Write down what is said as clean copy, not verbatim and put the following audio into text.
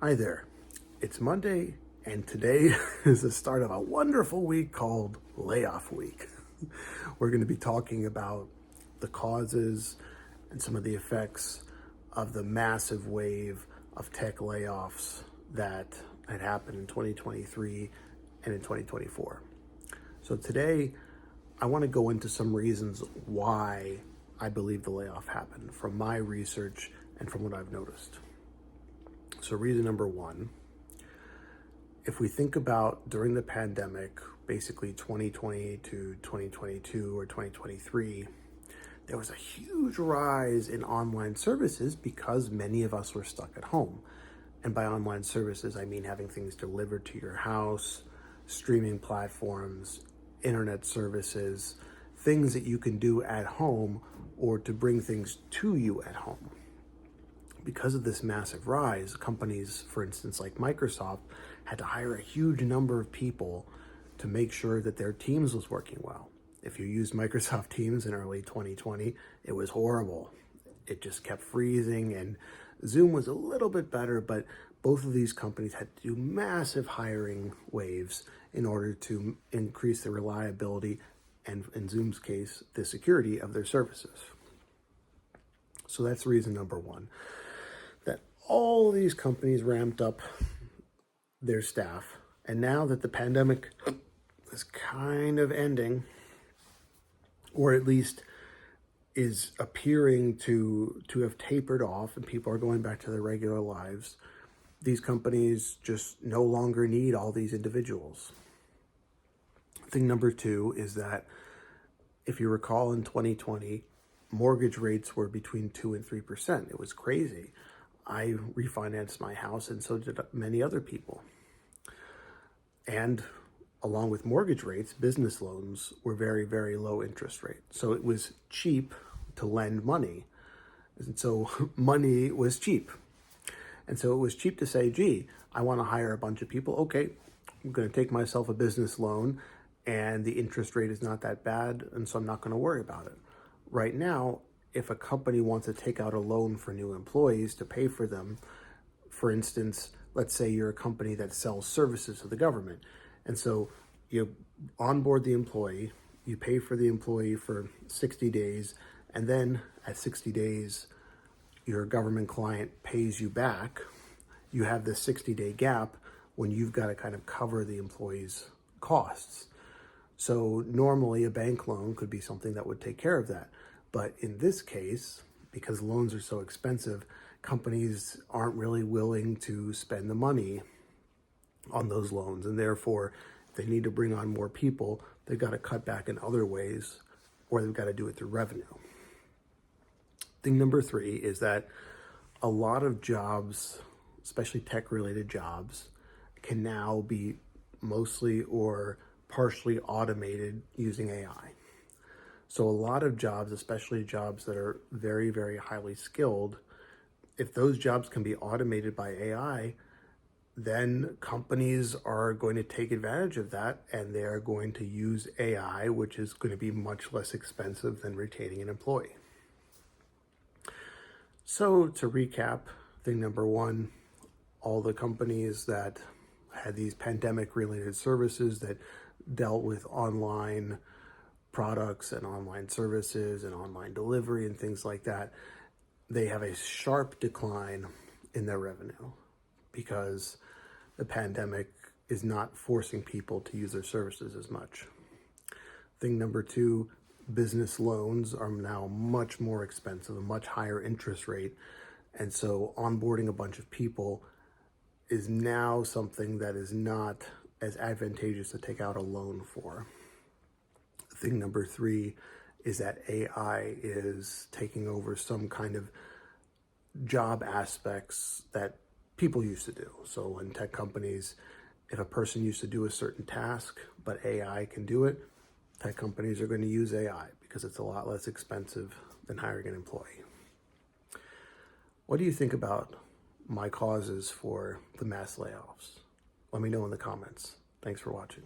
Hi there. It's Monday, and today is the start of a wonderful week called Layoff Week. We're going to be talking about the causes and some of the effects of the massive wave of tech layoffs that had happened in 2023 and in 2024. So today, I want to go into some reasons why I believe the layoff happened from my research and from what I've noticed. So reason number one, if we think about during the pandemic, basically 2020 to 2022 or 2023, there was a huge rise in online services because many of us were stuck at home. And by online services, I mean having things delivered to your house, streaming platforms, internet services, things that you can do at home or to bring things to you at home. Because of this massive rise, companies, for instance, like Microsoft, had to hire a huge number of people to make sure that their Teams was working well. If you used Microsoft Teams in early 2020, it was horrible. It just kept freezing, and Zoom was a little bit better, but both of these companies had to do massive hiring waves in order to increase the reliability and, in Zoom's case, the security of their services. So that's reason number one, that all these companies ramped up their staff. And now that the pandemic is kind of ending, or at least is appearing to have tapered off and people are going back to their regular lives, these companies just no longer need all these individuals. Thing number two is that if you recall in 2020, mortgage rates were between 2 and 3%. It was crazy. I refinanced my house, and so did many other people. And along with mortgage rates, business loans were very, very low interest rate. So it was cheap to lend money. And so money was cheap. And so it was cheap to say, gee, I want to hire a bunch of people. Okay, I'm going to take myself a business loan, and the interest rate is not that bad, and so I'm not going to worry about it. Right now, if a company wants to take out a loan for new employees to pay for them, for instance, let's say you're a company that sells services to the government. And so you onboard the employee, you pay for the employee for 60 days, and then at 60 days, your government client pays you back. You have this 60-day gap when you've got to kind of cover the employee's costs. So normally a bank loan could be something that would take care of that. But in this case, because loans are so expensive, companies aren't really willing to spend the money on those loans. And therefore, if they need to bring on more people, they've got to cut back in other ways, or they've got to do it through revenue. Thing number three is that a lot of jobs, especially tech-related jobs, can now be mostly or partially automated using AI. So a lot of jobs, especially jobs that are very, very highly skilled, if those jobs can be automated by AI, then companies are going to take advantage of that, and they're going to use AI, which is going to be much less expensive than retaining an employee. So to recap, thing number one, all the companies that had these pandemic-related services that dealt with online products and online services and online delivery and things like that, they have a sharp decline in their revenue because the pandemic is not forcing people to use their services as much. Thing number two, business loans are now much more expensive, a much higher interest rate. And so onboarding a bunch of people is now something that is not as advantageous to take out a loan for. Thing number three is that AI is taking over some kind of job aspects that people used to do. So in tech companies, if a person used to do a certain task, but AI can do it, tech companies are going to use AI because it's a lot less expensive than hiring an employee. What do you think about my causes for the mass layoffs? Let me know in the comments. Thanks for watching.